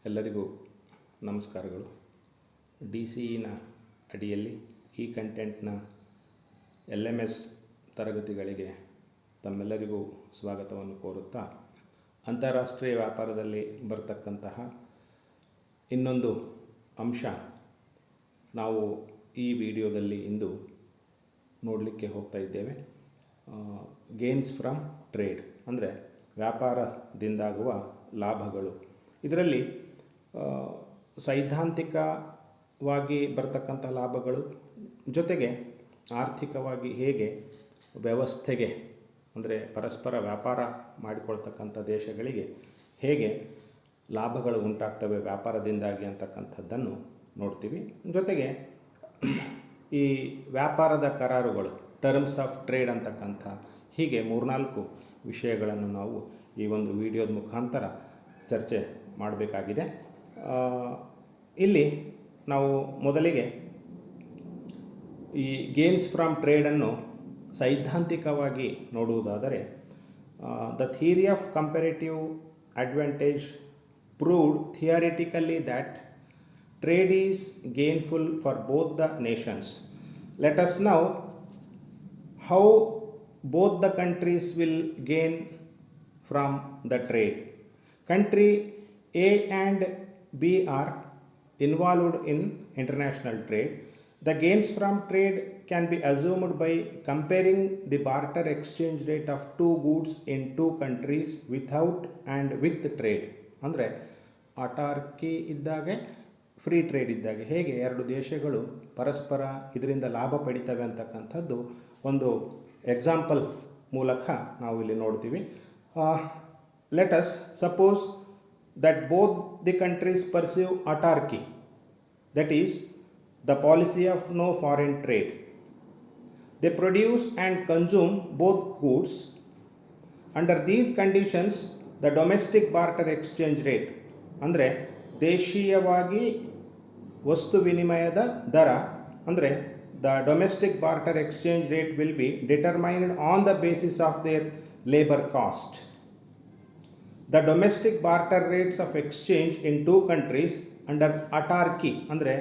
ಎಲ್ಲರಿಗೂ ನಮಸ್ಕಾರಗಳು. DCEನ ಅಡಿಯಲ್ಲಿ ಈ ಕಂಟೆಂಟ್ನ LMS ತರಗತಿಗಳಿಗೆ ತಮ್ಮೆಲ್ಲರಿಗೂ ಸ್ವಾಗತವನ್ನು ಕೋರುತ್ತಾ, ಅಂತಾರಾಷ್ಟ್ರೀಯ ವ್ಯಾಪಾರದಲ್ಲಿ ಬರತಕ್ಕಂತಹ ಇನ್ನೊಂದು ಅಂಶ ನಾವು ಈ ವಿಡಿಯೋದಲ್ಲಿ ಇಂದು ನೋಡಲಿಕ್ಕೆ ಹೋಗ್ತಾ ಇದ್ದೇವೆ. ಗೇನ್ಸ್ ಫ್ರಮ್ ಟ್ರೇಡ್ ಅಂದರೆ ವ್ಯಾಪಾರದಿಂದಾಗುವ ಲಾಭಗಳು. ಇದರಲ್ಲಿ ಸೈದ್ಧಾಂತಿಕವಾಗಿ ಬರ್ತಕ್ಕಂಥ ಲಾಭಗಳು ಜೊತೆಗೆ ಆರ್ಥಿಕವಾಗಿ ಹೇಗೆ ವ್ಯವಸ್ಥೆಗೆ ಅಂದರೆ ಪರಸ್ಪರ ವ್ಯಾಪಾರ ಮಾಡಿಕೊಳ್ತಕ್ಕಂಥ ದೇಶಗಳಿಗೆ ಹೇಗೆ ಲಾಭಗಳು ಉಂಟಾಗ್ತವೆ ವ್ಯಾಪಾರದಿಂದಾಗಿ ಅಂತಕ್ಕಂಥದ್ದನ್ನು ನೋಡ್ತೀವಿ. ಜೊತೆಗೆ ಈ ವ್ಯಾಪಾರದ ಕರಾರುಗಳು, ಟರ್ಮ್ಸ್ ಆಫ್ ಟ್ರೇಡ್ ಅಂತಕ್ಕಂಥ ಹೀಗೆ 3-4 ವಿಷಯಗಳನ್ನು ನಾವು ಈ ಒಂದು ವಿಡಿಯೋದ ಮುಖಾಂತರ ಚರ್ಚೆ ಮಾಡಬೇಕಾಗಿದೆ. ಇಲ್ಲಿ ನಾವು ಮೊದಲಿಗೆ ಈ ಗೇನ್ಸ್ ಫ್ರಮ್ ಟ್ರೇಡನ್ನು ಸೈದ್ಧಾಂತಿಕವಾಗಿ ನೋಡುವುದಾದರೆ, the theory of comparative advantage proved theoretically that trade is gainful for both the nations. Let us know how both the countries will gain from the trade. Country A and B are involved in international trade. The gains from trade can be assumed by comparing the barter exchange rate of two goods in two countries without and with trade. ಅಂದರೆ ಆಟಾರ್ಕಿ ಇದ್ದಾಗೆ free trade ಇದ್ದಾಗೆ ಹೇಗೆ ಎರಡು ದೇಶಗಳು ಪರಸ್ಪರ ಇದರಿಂದ ಲಾಭ ಪಡಿತವೆ ಅಂತಕ್ಕಂಥದ್ದು ಒಂದು ಎಕ್ಸಾಂಪಲ್ ಮೂಲಕ ನಾವು ಇಲ್ಲಿ ನೋಡ್ತೀವಿ. Let us suppose that both the countries pursue autarky, that is the policy of no foreign trade. They produce and consume both goods. Under these conditions, the domestic barter exchange rate, ಅಂದರೆ ದೇಶೀಯವಾಗಿ ವಸ್ತು ವಿನಿಮಯದ ದರ ಅಂದರೆ the domestic barter exchange rate will be determined on the basis of their labor cost. The domestic barter rates of exchange in two countries under autarky ಅಂದರೆ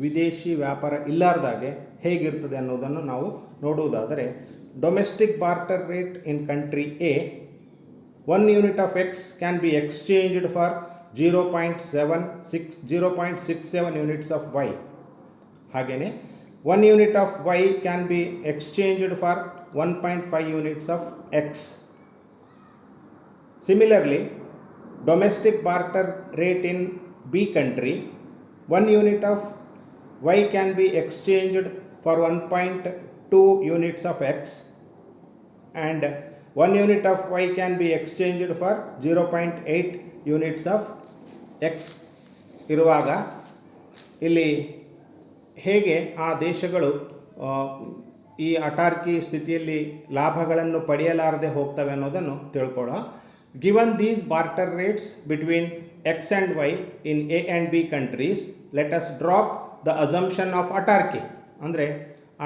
ವಿದೇಶಿ ವ್ಯಾಪಾರ ಇಲ್ಲಾರ್ದಾಗೆ ಹೇಗಿರ್ತದೆ ಅನ್ನೋದನ್ನು ನಾವು ನೋಡುವುದಾದರೆ, domestic barter rate in country A 1 unit of X can be exchanged for 0.67 units of Y. ಹಾಗೆಯೇ 1 unit of Y can be exchanged for 1.5 units of X. Similarly, domestic barter rate in B country, 1 unit of Y can be exchanged for 1.2 units of X and 1 unit of Y can be exchanged for 0.8 units of X. ಇರುವಾಗ ಇಲ್ಲಿ ಹೇಗೆ ಆ ದೇಶಗಳು ಈ ಅಟಾರ್ಕಿ ಸ್ಥಿತಿಯಲ್ಲಿ ಲಾಭಗಳನ್ನು ಪಡೆಯಲಾರದೆ ಹೋಗ್ತವೆ ಅನ್ನೋದನ್ನು ತಿಳ್ಕೊಳ್ಳೋ. Given these barter rates between X and Y in A and B countries, let us drop the assumption of autarky. ಅಂದರೆ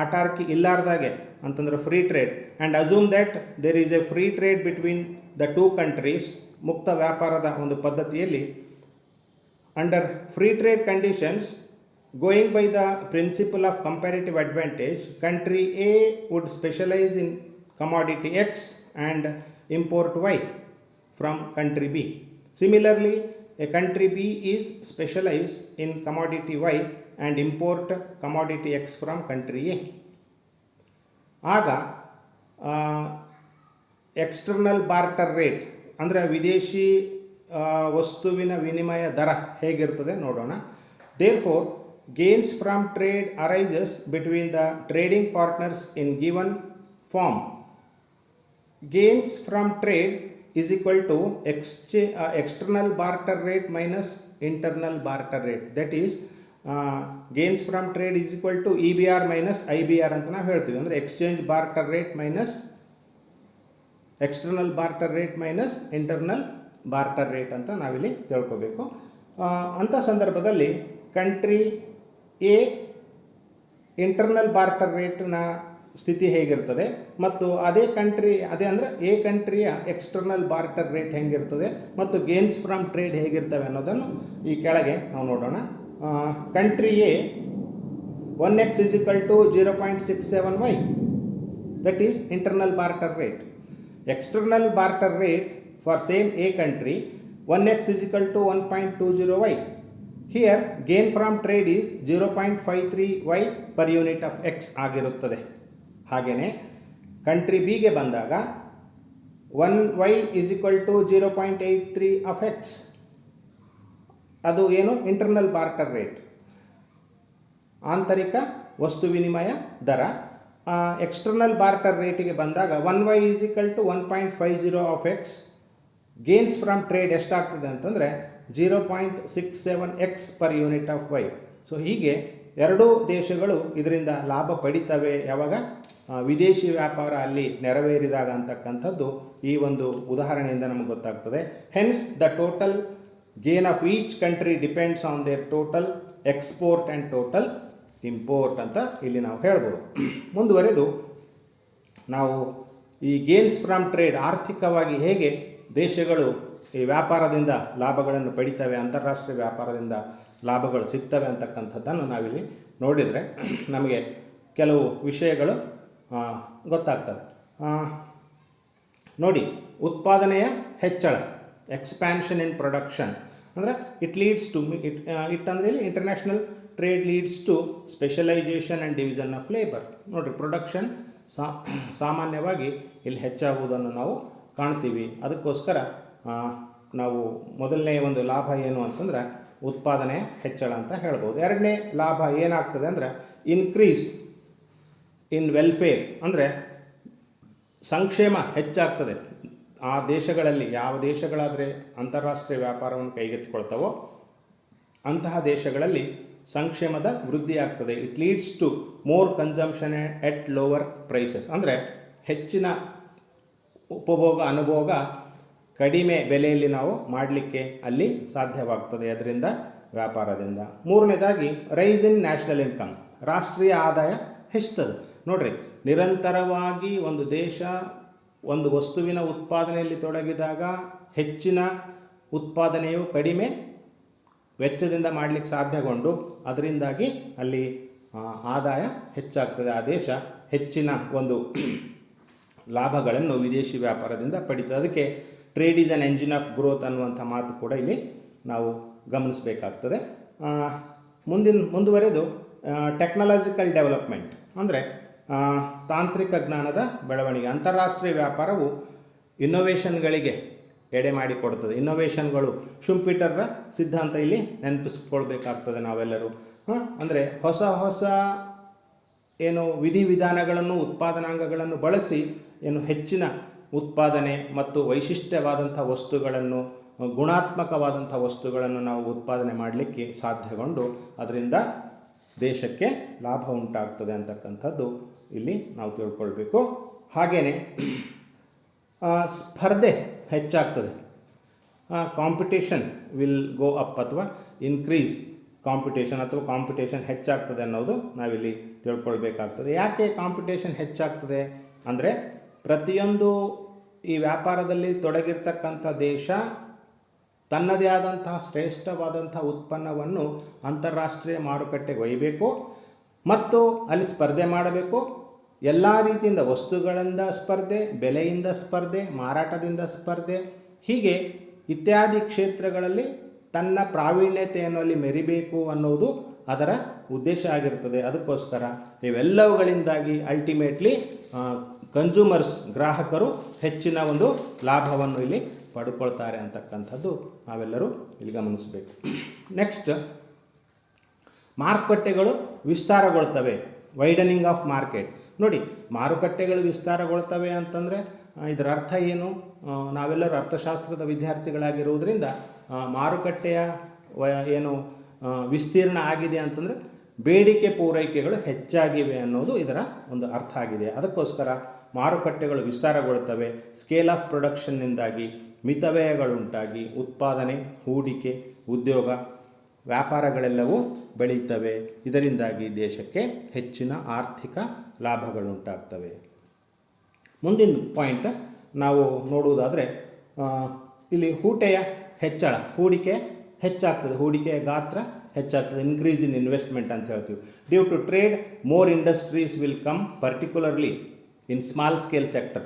ಆಟಾರ್ಕಿ ಇಲ್ಲಾರ್ದಾಗೆ ಅಂತಂದ್ರೆ free trade and assume that there is a free trade between the two countries. ಮುಕ್ತ ವ್ಯಾಪಾರದ ಒಂದು ಪದ್ಧತಿಯಲ್ಲಿ under free trade conditions, going by the principle of comparative advantage, country A would specialise in commodity X and import Y from country B. Similarly, a country B is specialized in commodity Y and import commodity X from country A. ಆಗ external barter rate ಅಂದರೆ ವಿದೇಶಿ ವಸ್ತುವಿನ ವಿನಿಮಯ ದರ ಹೇಗಿರ್ತದೆ ನೋಡೋಣ. Therefore, gains from trade arises between the trading partners in given form. Gains from trade is equal to external barter rate minus internal barter rate. That is, gains from trade is equal to EBR minus IBR ಅಂತ ನಾವು ಹೇಳ್ತೀವಿ. ಅಂದರೆ exchange barter rate minus external barter rate minus internal barter rate ಅಂತ ನಾವಿಲ್ಲಿ ತಿಳ್ಕೋಬೇಕು. ಅಂಥ ಸಂದರ್ಭದಲ್ಲಿ country A internal barter ರೇಟ್ನ ಸ್ಥಿತಿ ಹೇಗಿರ್ತದೆ ಮತ್ತು ಅದೇ ಅಂದರೆ ಎ ಕಂಟ್ರಿಯ ಎಕ್ಸ್ಟರ್ನಲ್ ಬಾರ್ಟರ್ ರೇಟ್ ಹೆಂಗಿರ್ತದೆ ಮತ್ತು ಗೇನ್ಸ್ ಫ್ರಮ್ ಟ್ರೇಡ್ ಹೇಗಿರ್ತವೆ ಅನ್ನೋದನ್ನು ಈ ಕೆಳಗೆ ನಾವು ನೋಡೋಣ. Country A 1x is equal to 0.67y, that is internal barter rate. External barter rate for same A country 1x is equal to 1.20y. Here gain from trade is 0.53y per unit of x ಆಗಿರುತ್ತದೆ. ಹಾಗೆಯೇ country ಬಿಗೆ ಬಂದಾಗ 1y is equal to 0.83 of x, ಅದು ಏನು internal barter rate, ಆಂತರಿಕ ವಸ್ತು ವಿನಿಮಯ ದರ. ಎಕ್ಸ್ಟರ್ನಲ್ ಬಾರ್ಟರ್ ರೇಟಿಗೆ ಬಂದಾಗ 1y is equal to 1.50 of x, gains from trade ಎಷ್ಟಾಗ್ತದೆ ಅಂತಂದರೆ 0.67x per unit of y. So ಹೀಗೆ ಎರಡೂ ದೇಶಗಳು ಇದರಿಂದ ಲಾಭ ಪಡಿತವೆ ಯಾವಾಗ ವಿದೇಶಿ ವ್ಯಾಪಾರ ಅಲ್ಲಿ ನೆರವೇರಿದಾಗ ಅಂತಕ್ಕಂಥದ್ದು ಈ ಒಂದು ಉದಾಹರಣೆಯಿಂದ ನಮಗೆ ಗೊತ್ತಾಗ್ತದೆ. Hence the total gain of each country depends on there total export and total import ಅಂತ ಇಲ್ಲಿ ನಾವು ಹೇಳ್ಬೋದು. ಮುಂದುವರೆದು ನಾವು ಈ ಗೇನ್ಸ್ ಫ್ರಮ್ ಟ್ರೇಡ್ ಆರ್ಥಿಕವಾಗಿ ಹೇಗೆ ದೇಶಗಳು ಈ ವ್ಯಾಪಾರದಿಂದ ಲಾಭಗಳನ್ನು ಪಡಿತವೆ, ಅಂತಾರಾಷ್ಟ್ರೀಯ ವ್ಯಾಪಾರದಿಂದ ಲಾಭಗಳು ಸಿಗ್ತವೆ ಅಂತಕ್ಕಂಥದ್ದನ್ನು ನಾವಿಲ್ಲಿ ನೋಡಿದರೆ ನಮಗೆ ಕೆಲವು ವಿಷಯಗಳು ಗೊತ್ತಾಗ್ತವೆ. ನೋಡಿ, ಉತ್ಪಾದನೆಯ ಹೆಚ್ಚಳ, ಎಕ್ಸ್ಪ್ಯಾನ್ಷನ್ ಇನ್ ಪ್ರೊಡಕ್ಷನ್ ಅಂದರೆ ಇಟ್ ಲೀಡ್ಸ್ ಟು ಇಟ್ ಅಂದರೆ ಇಲ್ಲಿ international trade leads to specialisation and division of labour. ನೋಡಿರಿ, ಪ್ರೊಡಕ್ಷನ್ ಸಾಮಾನ್ಯವಾಗಿ ಇಲ್ಲಿ ಹೆಚ್ಚಾಗುವುದನ್ನು ನಾವು ಕಾಣ್ತೀವಿ. ಅದಕ್ಕೋಸ್ಕರ ನಾವು ಮೊದಲನೇ ಒಂದು ಲಾಭ ಏನು ಅಂತಂದರೆ ಉತ್ಪಾದನೆ ಹೆಚ್ಚಳ ಅಂತ ಹೇಳ್ಬೋದು. ಎರಡನೇ ಲಾಭ ಏನಾಗ್ತದೆ ಅಂದರೆ ಇನ್ಕ್ರೀಸ್ ಇನ್ ವೆಲ್ಫೇರ್, ಅಂದರೆ ಸಂಕ್ಷೇಮ ಹೆಚ್ಚಾಗ್ತದೆ. ಆ ದೇಶಗಳಲ್ಲಿ ಯಾವ ದೇಶಗಳಾದರೆ ಅಂತಾರಾಷ್ಟ್ರೀಯ ವ್ಯಾಪಾರವನ್ನು ಕೈಗೆತ್ತಿಕೊಳ್ತಾವೋ ಅಂತಹ ದೇಶಗಳಲ್ಲಿ ಸಂಕ್ಷೇಮದ ವೃದ್ಧಿ ಆಗ್ತದೆ. It leads to more consumption at lower prices, ಅಂದರೆ ಹೆಚ್ಚಿನ ಉಪಭೋಗ ಅನುಭೋಗ ಕಡಿಮೆ ಬೆಲೆಯಲ್ಲಿ ನಾವು ಮಾಡಲಿಕ್ಕೆ ಅಲ್ಲಿ ಸಾಧ್ಯವಾಗ್ತದೆ ಅದರಿಂದ, ವ್ಯಾಪಾರದಿಂದ. ಮೂರನೇದಾಗಿ ರೈಸ್ ಇನ್ ನ್ಯಾಷನಲ್ ಇನ್ಕಮ್, ರಾಷ್ಟ್ರೀಯ ಆದಾಯ ಹೆಚ್ಚುತ್ತದೆ. ನೋಡ್ರಿ, ನಿರಂತರವಾಗಿ ಒಂದು ದೇಶ ಒಂದು ವಸ್ತುವಿನ ಉತ್ಪಾದನೆಯಲ್ಲಿ ತೊಡಗಿದಾಗ ಹೆಚ್ಚಿನ ಉತ್ಪಾದನೆಯು ಕಡಿಮೆ ವೆಚ್ಚದಿಂದ ಮಾಡಲಿಕ್ಕೆ ಸಾಧ್ಯಗೊಂಡು ಅದರಿಂದಾಗಿ ಅಲ್ಲಿ ಆದಾಯ ಹೆಚ್ಚಾಗ್ತದೆ. ಆ ದೇಶ ಹೆಚ್ಚಿನ ಒಂದು ಲಾಭಗಳನ್ನು ವಿದೇಶಿ ವ್ಯಾಪಾರದಿಂದ ಪಡಿತದೆ. ಅದಕ್ಕೆ trade is an engine of growth ಅನ್ನುವಂಥ ಮಾತು ಕೂಡ ಇಲ್ಲಿ ನಾವು ಗಮನಿಸಬೇಕಾಗ್ತದೆ. ಮುಂದುವರೆದು ಟೆಕ್ನಾಲಜಿಕಲ್ ಡೆವಲಪ್ಮೆಂಟ್ ಅಂದರೆ ತಾಂತ್ರಿಕ ಜ್ಞಾನದ ಬೆಳವಣಿಗೆ. ಅಂತಾರಾಷ್ಟ್ರೀಯ ವ್ಯಾಪಾರವು ಇನ್ನೋವೇಷನ್ಗಳಿಗೆ ಎಡೆ ಮಾಡಿಕೊಡ್ತದೆ. ಇನ್ನೋವೇಷನ್ಗಳು ಶುಂಪೀಟರ್ರ ಸಿದ್ಧಾಂತ ಇಲ್ಲಿ ನೆನಪಿಸ್ಕೊಳ್ಬೇಕಾಗ್ತದೆ ನಾವೆಲ್ಲರೂ. ಅಂದರೆ ಹೊಸ ಹೊಸ ಏನು ವಿಧಿವಿಧಾನಗಳನ್ನು, ಉತ್ಪಾದನಾಂಗಗಳನ್ನು ಬಳಸಿ ಏನು ಹೆಚ್ಚಿನ ಉತ್ಪಾದನೆ ಮತ್ತು ವೈಶಿಷ್ಟ್ಯವಾದಂಥ ವಸ್ತುಗಳನ್ನು, ಗುಣಾತ್ಮಕವಾದಂಥ ವಸ್ತುಗಳನ್ನು ನಾವು ಉತ್ಪಾದನೆ ಮಾಡಲಿಕ್ಕೆ ಸಾಧ್ಯಗೊಂಡು ಅದರಿಂದ ದೇಶಕ್ಕೆ ಲಾಭ ಉಂಟಾಗ್ತದೆ ಅಂತಕ್ಕಂಥದ್ದು ಇಲ್ಲಿ ನಾವು ತಿಳ್ಕೊಳ್ಬೇಕು. ಹಾಗೆಯೇ ಸ್ಪರ್ಧೆ ಹೆಚ್ಚಾಗ್ತದೆ. ಕಾಂಪಿಟೇಷನ್ ವಿಲ್ ಗೋ ಅಪ್ ಅಥವಾ ಇನ್ಕ್ರೀಸ್ ಕಾಂಪಿಟೇಷನ್ ಅಥವಾ ಕಾಂಪಿಟೇಷನ್ ಹೆಚ್ಚಾಗ್ತದೆ ಅನ್ನೋದು ನಾವಿಲ್ಲಿ ತಿಳ್ಕೊಳ್ಬೇಕಾಗ್ತದೆ. ಯಾಕೆ ಕಾಂಪಿಟೇಷನ್ ಹೆಚ್ಚಾಗ್ತದೆ ಅಂದರೆ ಪ್ರತಿಯೊಂದು ಈ ವ್ಯಾಪಾರದಲ್ಲಿ ತೊಡಗಿರ್ತಕ್ಕಂಥ ದೇಶ ತನ್ನದೇ ಆದಂತಹ ಶ್ರೇಷ್ಠವಾದಂಥ ಉತ್ಪನ್ನವನ್ನು ಅಂತಾರಾಷ್ಟ್ರೀಯ ಮಾರುಕಟ್ಟೆಗೆ ಒಯ್ಯಬೇಕು ಮತ್ತು ಅಲ್ಲಿ ಸ್ಪರ್ಧೆ ಮಾಡಬೇಕು. ಎಲ್ಲ ರೀತಿಯಿಂದ ವಸ್ತುಗಳಿಂದ ಸ್ಪರ್ಧೆ, ಬೆಲೆಯಿಂದ ಸ್ಪರ್ಧೆ, ಮಾರಾಟದಿಂದ ಸ್ಪರ್ಧೆ, ಹೀಗೆ ಇತ್ಯಾದಿ ಕ್ಷೇತ್ರಗಳಲ್ಲಿ ತನ್ನ ಪ್ರಾವೀಣ್ಯತೆಯನ್ನು ಅಲ್ಲಿ ಮೆರಿಬೇಕು ಅನ್ನೋದು ಅದರ ಉದ್ದೇಶ ಆಗಿರ್ತದೆ. ಅದಕ್ಕೋಸ್ಕರ ಇವೆಲ್ಲವುಗಳಿಂದಾಗಿ ಅಲ್ಟಿಮೇಟ್ಲಿ ಕನ್ಸ್ಯೂಮರ್ಸ್, ಗ್ರಾಹಕರು ಹೆಚ್ಚಿನ ಒಂದು ಲಾಭವನ್ನು ಇಲ್ಲಿ ಪಡ್ಕೊಳ್ತಾರೆ ಅಂತಕ್ಕಂಥದ್ದು ನಾವೆಲ್ಲರೂ ಇಲ್ಲಿ ಗಮನಿಸಬೇಕು. ನೆಕ್ಸ್ಟ್, ಮಾರುಕಟ್ಟೆಗಳು ವಿಸ್ತಾರಗೊಳ್ತವೆ. Widening of market. ನೋಡಿ, ಮಾರುಕಟ್ಟೆಗಳು ವಿಸ್ತಾರಗೊಳ್ತವೆ ಅಂತಂದರೆ ಇದರ ಅರ್ಥ ಏನು? ನಾವೆಲ್ಲರೂ ಅರ್ಥಶಾಸ್ತ್ರದ ವಿದ್ಯಾರ್ಥಿಗಳಾಗಿರುವುದರಿಂದ ಮಾರುಕಟ್ಟೆಯ ಏನು ವಿಸ್ತೀರ್ಣ ಆಗಿದೆ ಅಂತಂದರೆ ಬೇಡಿಕೆ ಪೂರೈಕೆಗಳು ಹೆಚ್ಚಾಗಿವೆ ಅನ್ನೋದು ಇದರ ಒಂದು ಅರ್ಥ ಆಗಿದೆ. ಅದಕ್ಕೋಸ್ಕರ ಮಾರುಕಟ್ಟೆಗಳು ವಿಸ್ತಾರಗೊಳ್ತವೆ. ಸ್ಕೇಲ್ ಆಫ್ ಪ್ರೊಡಕ್ಷನ್ನಿಂದಾಗಿ ಮಿತವ್ಯಯಗಳುಂಟಾಗಿ ಉತ್ಪಾದನೆ, ಹೂಡಿಕೆ, ಉದ್ಯೋಗ ವ್ಯಾಪಾರಗಳೆಲ್ಲವೂ ಬೆಳೀತವೆ. ಇದರಿಂದಾಗಿ ದೇಶಕ್ಕೆ ಹೆಚ್ಚಿನ ಆರ್ಥಿಕ ಲಾಭಗಳುಂಟಾಗ್ತವೆ. ಮುಂದಿನ ಪಾಯಿಂಟ್ ನಾವು ನೋಡುವುದಾದರೆ ಇಲ್ಲಿ ಹೂಟೆಯ ಹೆಚ್ಚಳ, ಹೂಡಿಕೆ ಹೆಚ್ಚಾಗ್ತದೆ, ಹೂಡಿಕೆಯ ಗಾತ್ರ ಹೆಚ್ಚಾಗ್ತದೆ, ಇನ್ಕ್ರೀಸ್ ಇನ್ ಇನ್ವೆಸ್ಟ್ಮೆಂಟ್ ಅಂತ ಹೇಳ್ತೀವಿ. Due to trade more industries will come, particularly in small scale sector.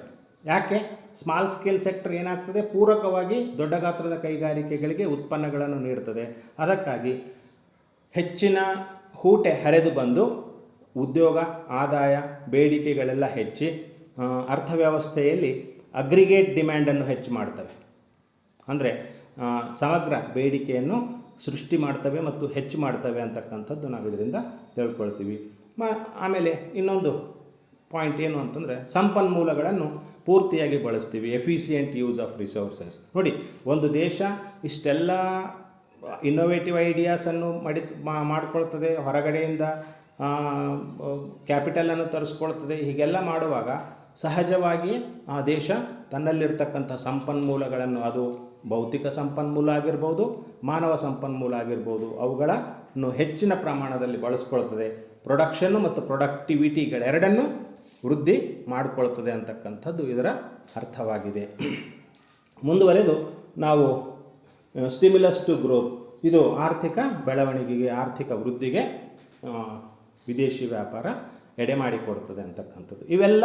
ಯಾಕೆ ಸ್ಮಾಲ್ ಸ್ಕೇಲ್ ಸೆಕ್ಟರ್ ಏನಾಗ್ತದೆ, ಪೂರಕವಾಗಿ ದೊಡ್ಡ ಗಾತ್ರದ ಕೈಗಾರಿಕೆಗಳಿಗೆ ಉತ್ಪನ್ನಗಳನ್ನು ನೀಡ್ತದೆ. ಅದಕ್ಕಾಗಿ ಹೆಚ್ಚಿನ ಹೂಟೆ ಹರಿದು ಬಂದು ಉದ್ಯೋಗ, ಆದಾಯ, ಬೇಡಿಕೆಗಳೆಲ್ಲ ಹೆಚ್ಚಿ ಅರ್ಥವ್ಯವಸ್ಥೆಯಲ್ಲಿ ಅಗ್ರಿಗೇಟ್ ಡಿಮ್ಯಾಂಡನ್ನು ಹೆಚ್ಚು ಮಾಡ್ತವೆ. ಅಂದರೆ ಸಮಗ್ರ ಬೇಡಿಕೆಯನ್ನು ಸೃಷ್ಟಿ ಮಾಡ್ತವೆ ಮತ್ತು ಹೆಚ್ಚು ಮಾಡ್ತವೆ ಅಂತಕ್ಕಂಥದ್ದು ನಾವು ಇದರಿಂದ ತಿಳ್ಕೊಳ್ತೀವಿ. ಆಮೇಲೆ ಇನ್ನೊಂದು ಪಾಯಿಂಟ್ ಏನು ಅಂತಂದರೆ ಸಂಪನ್ಮೂಲಗಳನ್ನು ಪೂರ್ತಿಯಾಗಿ ಬಳಸ್ತೀವಿ. Efficient use of resources. ನೋಡಿ, ಒಂದು ದೇಶ ಇಷ್ಟೆಲ್ಲ ಇನ್ನೋವೇಟಿವ್ ಐಡಿಯಾಸನ್ನು ಮಾಡ್ಕೊಳ್ತದೆ, ಹೊರಗಡೆಯಿಂದ ಕ್ಯಾಪಿಟಲನ್ನು ತರಿಸ್ಕೊಳ್ತದೆ. ಹೀಗೆಲ್ಲ ಮಾಡುವಾಗ ಸಹಜವಾಗಿ ಆ ದೇಶ ತನ್ನಲ್ಲಿರ್ತಕ್ಕಂಥ ಸಂಪನ್ಮೂಲಗಳನ್ನು, ಅದು ಭೌತಿಕ ಸಂಪನ್ಮೂಲ ಆಗಿರ್ಬೋದು, ಮಾನವ ಸಂಪನ್ಮೂಲ ಆಗಿರ್ಬೋದು, ಅವುಗಳನ್ನು ಹೆಚ್ಚಿನ ಪ್ರಮಾಣದಲ್ಲಿ ಬಳಸ್ಕೊಳ್ತದೆ. ಪ್ರೊಡಕ್ಷನ್ನು ಮತ್ತು ಪ್ರೊಡಕ್ಟಿವಿಟಿಗಳೆರಡನ್ನೂ ವೃದ್ಧಿ ಮಾಡಿಕೊಳ್ತದೆ ಅಂತಕ್ಕಂಥದ್ದು ಇದರ ಅರ್ಥವಾಗಿದೆ. ಮುಂದುವರೆದು ನಾವು ಸ್ಟಿಮ್ಯುಲಸ್ ಟು ಗ್ರೋತ್, ಇದು ಆರ್ಥಿಕ ಬೆಳವಣಿಗೆಗೆ, ಆರ್ಥಿಕ ವೃದ್ಧಿಗೆ ವಿದೇಶಿ ವ್ಯಾಪಾರ ಎಡೆ ಮಾಡಿಕೊಡ್ತದೆ ಅಂತಕ್ಕಂಥದ್ದು. ಇವೆಲ್ಲ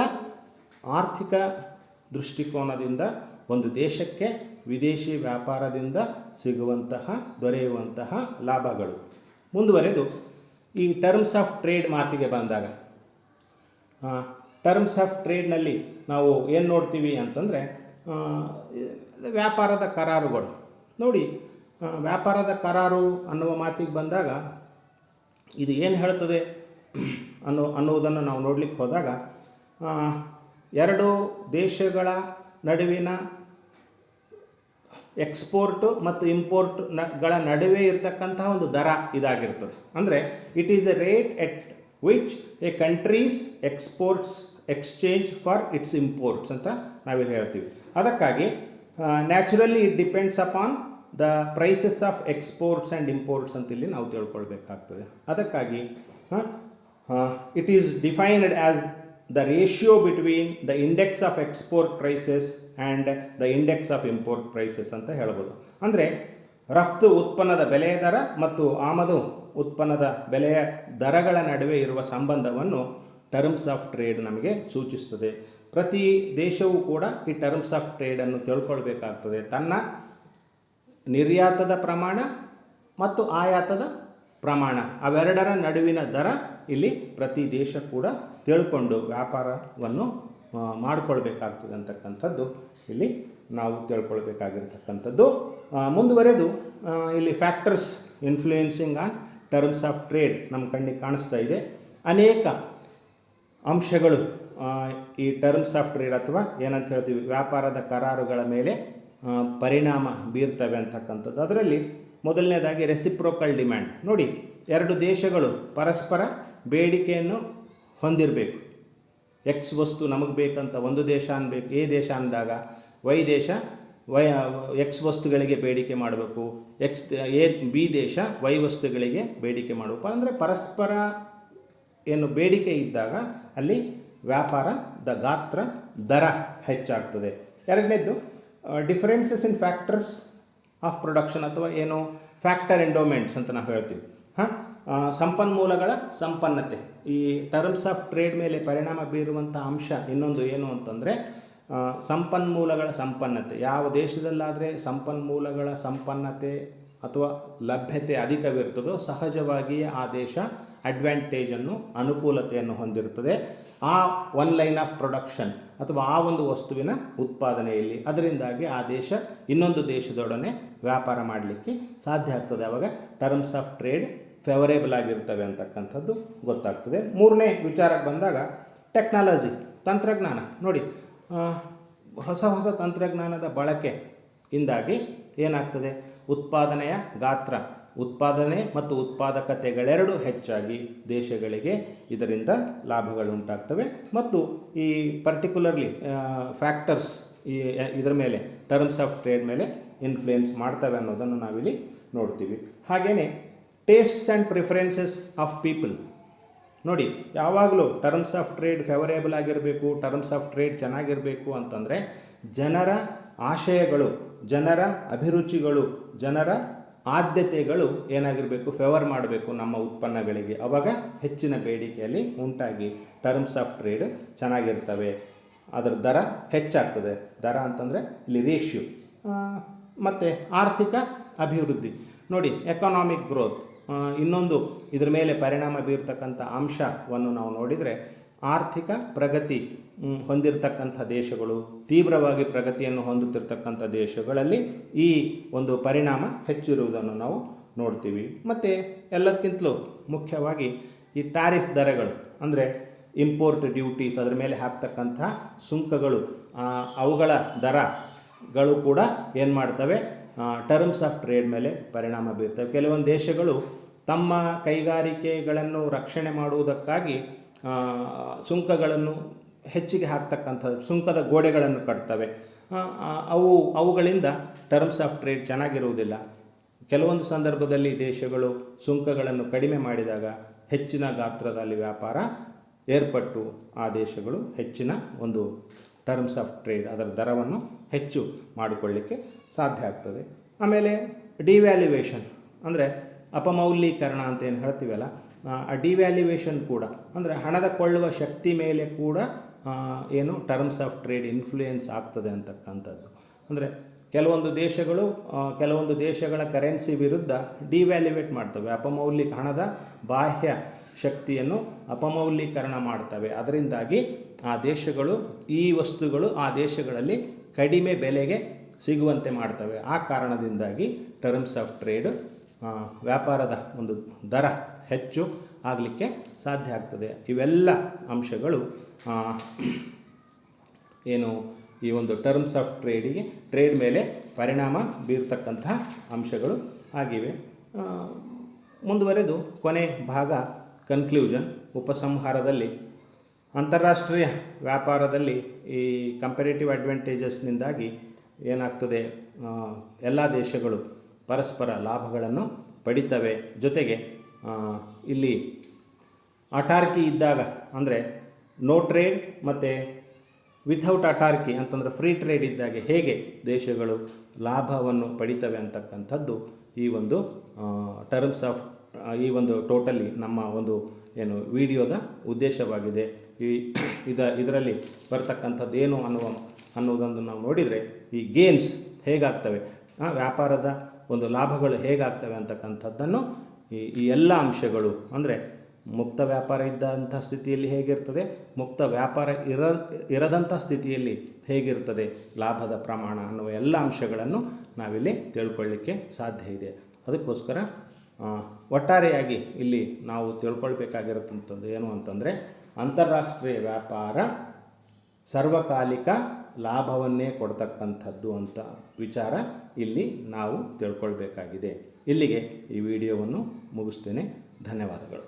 ಆರ್ಥಿಕ ದೃಷ್ಟಿಕೋನದಿಂದ ಒಂದು ದೇಶಕ್ಕೆ ವಿದೇಶಿ ವ್ಯಾಪಾರದಿಂದ ದೊರೆಯುವಂತಹ ಲಾಭಗಳು. ಮುಂದುವರೆದು ಈ ಟರ್ಮ್ಸ್ ಆಫ್ ಟ್ರೇಡ್ ಮಾತಿಗೆ ಬಂದಾಗ, ಟರ್ಮ್ಸ್ ಆಫ್ ಟ್ರೇಡ್ನಲ್ಲಿ ನಾವು ಏನು ನೋಡ್ತೀವಿ ಅಂತಂದರೆ ವ್ಯಾಪಾರದ ಕರಾರುಗಳು. ನೋಡಿ, ವ್ಯಾಪಾರದ ಕರಾರು ಅನ್ನುವ ಮಾತಿಗೆ ಬಂದಾಗ ಇದು ಏನು ಹೇಳ್ತದೆ ಅನ್ನುವುದನ್ನು ನಾವು ನೋಡಲಿಕ್ಕೆ ಹೋದಾಗ, ಎರಡು ದೇಶಗಳ ನಡುವಿನ ಎಕ್ಸ್ಪೋರ್ಟು ಮತ್ತು ಇಂಪೋರ್ಟ್ಗಳ ನಡುವೆ ಇರತಕ್ಕಂತಹ ಒಂದು ದರ ಇದಾಗಿರ್ತದೆ. ಅಂದರೆ it is a rate at which a countries exports exchange for its imports ಅಂತ ನಾವಿಲ್ಲಿ ಹೇಳ್ತೀವಿ. ಅದಕ್ಕಾಗಿ naturally it depends upon the prices of exports and imports ಅಂತ ಇಲ್ಲಿ ನಾವು ತಿಳ್ಕೊಳ್ಬೇಕಾಗ್ತದೆ. ಅದಕ್ಕಾಗಿ it is defined as the ratio between the index of export prices and the index of import prices ಅಂತ ಹೇಳ್ಬೋದು. ಅಂದರೆ ರಫ್ತು ಉತ್ಪನ್ನದ ಬೆಲೆಯ ದರ ಮತ್ತು ಆಮದು ಉತ್ಪನ್ನದ ಬೆಲೆಯ ದರಗಳ ನಡುವೆ ಇರುವ ಸಂಬಂಧವನ್ನು ಟರ್ಮ್ಸ್ ಆಫ್ ಟ್ರೇಡ್ ನಮಗೆ ಸೂಚಿಸ್ತದೆ. ಪ್ರತಿ ದೇಶವೂ ಕೂಡ ಈ ಟರ್ಮ್ಸ್ ಆಫ್ ಟ್ರೇಡನ್ನು ತಿಳ್ಕೊಳ್ಬೇಕಾಗ್ತದೆ. ತನ್ನ ನಿರ್ಯಾತದ ಪ್ರಮಾಣ ಮತ್ತು ಆಯಾತದ ಪ್ರಮಾಣ, ಅವೆರಡರ ನಡುವಿನ ದರ ಇಲ್ಲಿ ಪ್ರತಿ ದೇಶ ಕೂಡ ತಿಳ್ಕೊಂಡು ವ್ಯಾಪಾರವನ್ನು ಮಾಡಿಕೊಳ್ಬೇಕಾಗ್ತದೆ ಅಂತಕ್ಕಂಥದ್ದು ಇಲ್ಲಿ ನಾವು ತಿಳ್ಕೊಳ್ಬೇಕಾಗಿರ್ತಕ್ಕಂಥದ್ದು. ಮುಂದುವರೆದು ಇಲ್ಲಿ factors influencing on terms of trade ನಮ್ಮ ಕಣ್ಣಿಗೆ ಕಾಣಿಸ್ತಾ ಇದೆ. ಅನೇಕ ಅಂಶಗಳು ಈ ಟರ್ಮ್ಸ್ ಆಫ್ ಟ್ರೇಡ್ ಅಥವಾ ಏನಂತ ಹೇಳ್ತೀವಿ ವ್ಯಾಪಾರದ ಕರಾರುಗಳ ಮೇಲೆ ಪರಿಣಾಮ ಬೀರ್ತವೆ ಅಂತಕ್ಕಂಥದ್ದು. ಅದರಲ್ಲಿ ಮೊದಲನೇದಾಗಿ ರೆಸಿಪ್ರೋಕಲ್ ಡಿಮ್ಯಾಂಡ್. ನೋಡಿ, ಎರಡು ದೇಶಗಳು ಪರಸ್ಪರ ಬೇಡಿಕೆಯನ್ನು ಹೊಂದಿರಬೇಕು. ಎಕ್ಸ್ ವಸ್ತು ನಮಗೆ ಬೇಕಂತ ಒಂದು ದೇಶ ಅನ್ಬೇಕು, ಎ ದೇಶ ಅಂದಾಗ ವೈ ದೇಶ ಎಕ್ಸ್ ವಸ್ತುಗಳಿಗೆ ಬೇಡಿಕೆ ಮಾಡಬೇಕು, ಬಿ ದೇಶ ವೈ ವಸ್ತುಗಳಿಗೆ ಬೇಡಿಕೆ ಮಾಡಬೇಕು. ಅಂದರೆ ಪರಸ್ಪರ ಏನು ಬೇಡಿಕೆ ಇದ್ದಾಗ ಅಲ್ಲಿ ವ್ಯಾಪಾರದ ಗಾತ್ರ ದರ ಹೆಚ್ಚಾಗ್ತದೆ. ಎರಡನೇದ್ದು differences in factors of production ಅಥವಾ ಏನು ಫ್ಯಾಕ್ಟರ್ ಎಂಡೋಮೆಂಟ್ಸ್ ಅಂತ ನಾವು ಹೇಳ್ತೀವಿ. ಸಂಪನ್ಮೂಲಗಳ ಸಂಪನ್ನತೆ. ಈ ಟರ್ಮ್ಸ್ ಆಫ್ ಟ್ರೇಡ್ ಮೇಲೆ ಪರಿಣಾಮ ಬೀರುವಂಥ ಅಂಶ ಇನ್ನೊಂದು ಏನು ಅಂತಂದರೆ ಸಂಪನ್ಮೂಲಗಳ ಸಂಪನ್ನತೆ. ಯಾವ ದೇಶದಲ್ಲಾದರೆ ಸಂಪನ್ಮೂಲಗಳ ಸಂಪನ್ನತೆ ಅಥವಾ ಲಭ್ಯತೆ ಅಧಿಕವಿರ್ತದೋ ಸಹಜವಾಗಿಯೇ ಆ ದೇಶ ಅಡ್ವಾಂಟೇಜನ್ನು, ಅನುಕೂಲತೆಯನ್ನು ಹೊಂದಿರುತ್ತದೆ ಆ ಒನ್ ಲೈನ್ ಆಫ್ ಪ್ರೊಡಕ್ಷನ್ ಅಥವಾ ಆ ಒಂದು ವಸ್ತುವಿನ ಉತ್ಪಾದನೆಯಲ್ಲಿ. ಅದರಿಂದಾಗಿ ಆ ದೇಶ ಇನ್ನೊಂದು ದೇಶದೊಡನೆ ವ್ಯಾಪಾರ ಮಾಡಲಿಕ್ಕೆ ಸಾಧ್ಯ ಆಗ್ತದೆ. ಆವಾಗ ಟರ್ಮ್ಸ್ ಆಫ್ ಟ್ರೇಡ್ ಫೇವರೇಬಲ್ ಆಗಿರ್ತವೆ ಅಂತಕ್ಕಂಥದ್ದು ಗೊತ್ತಾಗ್ತದೆ. ಮೂರನೇ ವಿಚಾರಕ್ಕೆ ಬಂದಾಗ ಟೆಕ್ನಾಲಜಿ, ತಂತ್ರಜ್ಞಾನ. ನೋಡಿ, ಹೊಸ ಹೊಸ ತಂತ್ರಜ್ಞಾನದ ಬಳಕೆಯಿಂದಾಗಿ ಏನಾಗ್ತದೆ, ಉತ್ಪಾದನೆಯ ಗಾತ್ರ, ಉತ್ಪಾದನೆ ಮತ್ತು ಉತ್ಪಾದಕತೆಗಳೆರಡೂ ಹೆಚ್ಚಾಗಿ ದೇಶಗಳಿಗೆ ಇದರಿಂದ ಲಾಭಗಳುಂಟಾಗ್ತವೆ. ಮತ್ತು ಈ ಪರ್ಟಿಕ್ಯುಲರ್ಲಿ ಫ್ಯಾಕ್ಟರ್ಸ್ ಇದರ ಮೇಲೆ ಟರ್ಮ್ಸ್ ಆಫ್ ಟ್ರೇಡ್ ಮೇಲೆ ಇನ್ಫ್ಲುಯೆನ್ಸ್ ಮಾಡ್ತವೆ ಅನ್ನೋದನ್ನು ನಾವಿಲ್ಲಿ ನೋಡ್ತೀವಿ. ಹಾಗೆಯೇ tastes and preferences of people. ನೋಡಿ, ಯಾವಾಗಲೂ ಟರ್ಮ್ಸ್ ಆಫ್ ಟ್ರೇಡ್ ಫೇವರೇಬಲ್ ಆಗಿರಬೇಕು, ಟರ್ಮ್ಸ್ ಆಫ್ ಟ್ರೇಡ್ ಚೆನ್ನಾಗಿರಬೇಕು ಅಂತಂದರೆ ಜನರ ಆಶಯಗಳು, ಜನರ ಅಭಿರುಚಿಗಳು, ಜನರ ಆದ್ಯತೆಗಳು ಏನಾಗಿರಬೇಕು, ಫೇವರ್ ಮಾಡಬೇಕು ನಮ್ಮ ಉತ್ಪನ್ನಗಳಿಗೆ. ಆವಾಗ ಹೆಚ್ಚಿನ ಬೇಡಿಕೆಯಲ್ಲಿ ಉಂಟಾಗಿ ಟರ್ಮ್ಸ್ ಆಫ್ ಟ್ರೇಡ್ ಚೆನ್ನಾಗಿರ್ತವೆ, ಅದರ ದರ ಹೆಚ್ಚಾಗ್ತದೆ. ದರ ಅಂತಂದರೆ ಇಲ್ಲಿ ರೇಷ್ಯೋ. ಮತ್ತು ಆರ್ಥಿಕ ಅಭಿವೃದ್ಧಿ. ನೋಡಿ, ಎಕನಾಮಿಕ್ ಗ್ರೋತ್ ಇನ್ನೊಂದು ಇದರ ಮೇಲೆ ಪರಿಣಾಮ ಬೀರ್ತಕ್ಕಂಥ ಅಂಶವನ್ನು ನಾವು ನೋಡಿದರೆ, ಆರ್ಥಿಕ ಪ್ರಗತಿ ಹೊಂದಿರತಕ್ಕಂಥ ದೇಶಗಳು, ತೀವ್ರವಾಗಿ ಪ್ರಗತಿಯನ್ನು ಹೊಂದುತ್ತಿರ್ತಕ್ಕಂಥ ದೇಶಗಳಲ್ಲಿ ಈ ಒಂದು ಪರಿಣಾಮ ಹೆಚ್ಚಿರುವುದನ್ನು ನಾವು ನೋಡ್ತೀವಿ. ಮತ್ತು ಎಲ್ಲದಕ್ಕಿಂತಲೂ ಮುಖ್ಯವಾಗಿ ಈ ಟ್ಯಾರಿಫ್ ದರಗಳು, ಅಂದರೆ ಇಂಪೋರ್ಟ್ ಡ್ಯೂಟೀಸ್, ಅದರ ಮೇಲೆ ಹಾಕ್ತಕ್ಕಂಥ ಸುಂಕಗಳು, ಅವುಗಳ ದರಗಳು ಕೂಡ ಏನು ಮಾಡ್ತವೆ, ಟರ್ಮ್ಸ್ ಆಫ್ ಟ್ರೇಡ್ ಮೇಲೆ ಪರಿಣಾಮ ಬೀರ್ತವೆ. ಕೆಲವೊಂದು ದೇಶಗಳು ತಮ್ಮ ಕೈಗಾರಿಕೆಗಳನ್ನು ರಕ್ಷಣೆ ಮಾಡುವುದಕ್ಕಾಗಿ ಸುಂಕಗಳನ್ನು ಹೆಚ್ಚಿಗೆ ಹಾಕ್ತಕ್ಕಂಥ ಸುಂಕದ ಗೋಡೆಗಳನ್ನು ಕಟ್ತವೆ. ಅವುಗಳಿಂದ ಟರ್ಮ್ಸ್ ಆಫ್ ಟ್ರೇಡ್ ಚೆನ್ನಾಗಿರುವುದಿಲ್ಲ. ಕೆಲವೊಂದು ಸಂದರ್ಭದಲ್ಲಿ ದೇಶಗಳು ಸುಂಕಗಳನ್ನು ಕಡಿಮೆ ಮಾಡಿದಾಗ ಹೆಚ್ಚಿನ ಗಾತ್ರದಲ್ಲಿ ವ್ಯಾಪಾರ ಏರ್ಪಟ್ಟು ಆ ದೇಶಗಳು ಹೆಚ್ಚಿನ ಒಂದು ಟರ್ಮ್ಸ್ ಆಫ್ ಟ್ರೇಡ್, ಅದರ ದರವನ್ನು ಹೆಚ್ಚು ಮಾಡಿಕೊಳ್ಳಿಕ್ಕೆ ಸಾಧ್ಯ ಆಗ್ತದೆ. ಆಮೇಲೆ ಡಿವ್ಯಾಲ್ಯೂಯೇಷನ್ ಅಂದರೆ ಅಪಮೌಲ್ಯೀಕರಣ ಅಂತ ಏನು ಹೇಳ್ತೀವಲ್ಲ, ಆ ಡಿವ್ಯಾಲ್ಯೂಯೇಷನ್ ಕೂಡ ಅಂದರೆ ಹಣದ ಕೊಳ್ಳುವ ಶಕ್ತಿ ಮೇಲೆ ಕೂಡ ಏನು ಟರ್ಮ್ಸ್ ಆಫ್ ಟ್ರೇಡ್ ಇನ್ಫ್ಲೂಯೆನ್ಸ್ ಆಗ್ತದೆ ಅಂತಕ್ಕಂಥದ್ದು. ಅಂದರೆ ಕೆಲವೊಂದು ದೇಶಗಳ ಕರೆನ್ಸಿ ವಿರುದ್ಧ ಡಿವ್ಯಾಲ್ಯೂಯೇಟ್ ಮಾಡ್ತವೆ, ಹಣದ ಬಾಹ್ಯ ಶಕ್ತಿಯನ್ನು ಅಪಮೌಲ್ಯೀಕರಣ ಮಾಡ್ತವೆ. ಅದರಿಂದಾಗಿ ಆ ದೇಶಗಳು ಈ ವಸ್ತುಗಳು ಆ ದೇಶಗಳಲ್ಲಿ ಕಡಿಮೆ ಬೆಲೆಗೆ ಸಿಗುವಂತೆ ಮಾಡ್ತವೆ. ಆ ಕಾರಣದಿಂದಾಗಿ ಟರ್ಮ್ಸ್ ಆಫ್ ಟ್ರೇಡ್, ವ್ಯಾಪಾರದ ಒಂದು ದರ ಹೆಚ್ಚು ಆಗಲಿಕ್ಕೆ ಸಾಧ್ಯ ಆಗ್ತದೆ. ಇವೆಲ್ಲ ಅಂಶಗಳು ಏನು ಈ ಒಂದು ಟರ್ಮ್ಸ್ ಆಫ್ ಟ್ರೇಡ್ ಮೇಲೆ ಪರಿಣಾಮ ಬೀರ್ತಕ್ಕಂಥ ಅಂಶಗಳು ಆಗಿವೆ. ಮುಂದುವರೆದು ಕೊನೆ ಭಾಗ ಕನ್ಕ್ಲೂಷನ್, ಉಪಸಂಹಾರದಲ್ಲಿ ಅಂತಾರಾಷ್ಟ್ರೀಯ ವ್ಯಾಪಾರದಲ್ಲಿ ಈ ಕಂಪೇರೇಟಿವ್ ಅಡ್ವಾಂಟೇಜಸ್ನಿಂದಾಗಿ ಏನಾಗ್ತದೆ, ಎಲ್ಲ ದೇಶಗಳು ಪರಸ್ಪರ ಲಾಭಗಳನ್ನು ಪಡಿತವೆ. ಜೊತೆಗೆ ಇಲ್ಲಿ ಅಟಾರ್ಕಿ ಇದ್ದಾಗ ಅಂದರೆ ನೋ ಟ್ರೇಡ್ ಮತ್ತು ವಿಥೌಟ್ ಅಟಾರ್ಕಿ ಅಂತಂದರೆ ಫ್ರೀ ಟ್ರೇಡ್ ಇದ್ದಾಗೆ ಹೇಗೆ ದೇಶಗಳು ಲಾಭವನ್ನು ಪಡಿತವೆ ಅಂತಕ್ಕಂಥದ್ದು ಈ ಒಂದು ಟರ್ಮ್ಸ್ ಆಫ್ ಈ ಒಂದು ಟೋಟಲಿ ನಮ್ಮ ಒಂದು ಏನು ವಿಡಿಯೋದ ಉದ್ದೇಶವಾಗಿದೆ. ಇದರಲ್ಲಿ ಬರ್ತಕ್ಕಂಥದ್ದು ಏನು ಅನ್ನೋದನ್ನು ನಾವು ನೋಡಿದರೆ, ಈ ಗೇನ್ಸ್ ಹೇಗಾಗ್ತವೆ, ವ್ಯಾಪಾರದ ಒಂದು ಲಾಭಗಳು ಹೇಗಾಗ್ತವೆ ಅಂತಕ್ಕಂಥದ್ದನ್ನು ಈ ಎಲ್ಲ ಅಂಶಗಳು ಅಂದರೆ ಮುಕ್ತ ವ್ಯಾಪಾರ ಇದ್ದಂಥ ಸ್ಥಿತಿಯಲ್ಲಿ ಹೇಗಿರ್ತದೆ, ಮುಕ್ತ ವ್ಯಾಪಾರ ಇರದಂಥ ಸ್ಥಿತಿಯಲ್ಲಿ ಹೇಗಿರ್ತದೆ ಲಾಭದ ಪ್ರಮಾಣ ಅನ್ನುವ ಎಲ್ಲ ಅಂಶಗಳನ್ನು ನಾವಿಲ್ಲಿ ತಿಳ್ಕೊಳ್ಳಿಕ್ಕೆ ಸಾಧ್ಯ ಇದೆ. ಅದಕ್ಕೋಸ್ಕರ ಒಟ್ಟಾರೆಯಾಗಿ ಇಲ್ಲಿ ನಾವು ತಿಳ್ಕೊಳ್ಬೇಕಾಗಿರತಕ್ಕಂಥದ್ದು ಏನು ಅಂತಂದರೆ, ಅಂತಾರಾಷ್ಟ್ರೀಯ ವ್ಯಾಪಾರ ಸಾರ್ವಕಾಲಿಕ ಲಾಭವನ್ನೇ ಕೊಡ್ತಕ್ಕಂಥದ್ದು ಅಂತ ವಿಚಾರ ಇಲ್ಲಿ ನಾವು ತಿಳ್ಕೊಳ್ಬೇಕಾಗಿದೆ. ಇಲ್ಲಿಗೆ ಈ ವಿಡಿಯೋವನ್ನು ಮುಗಿಸ್ತೇನೆ. ಧನ್ಯವಾದಗಳು.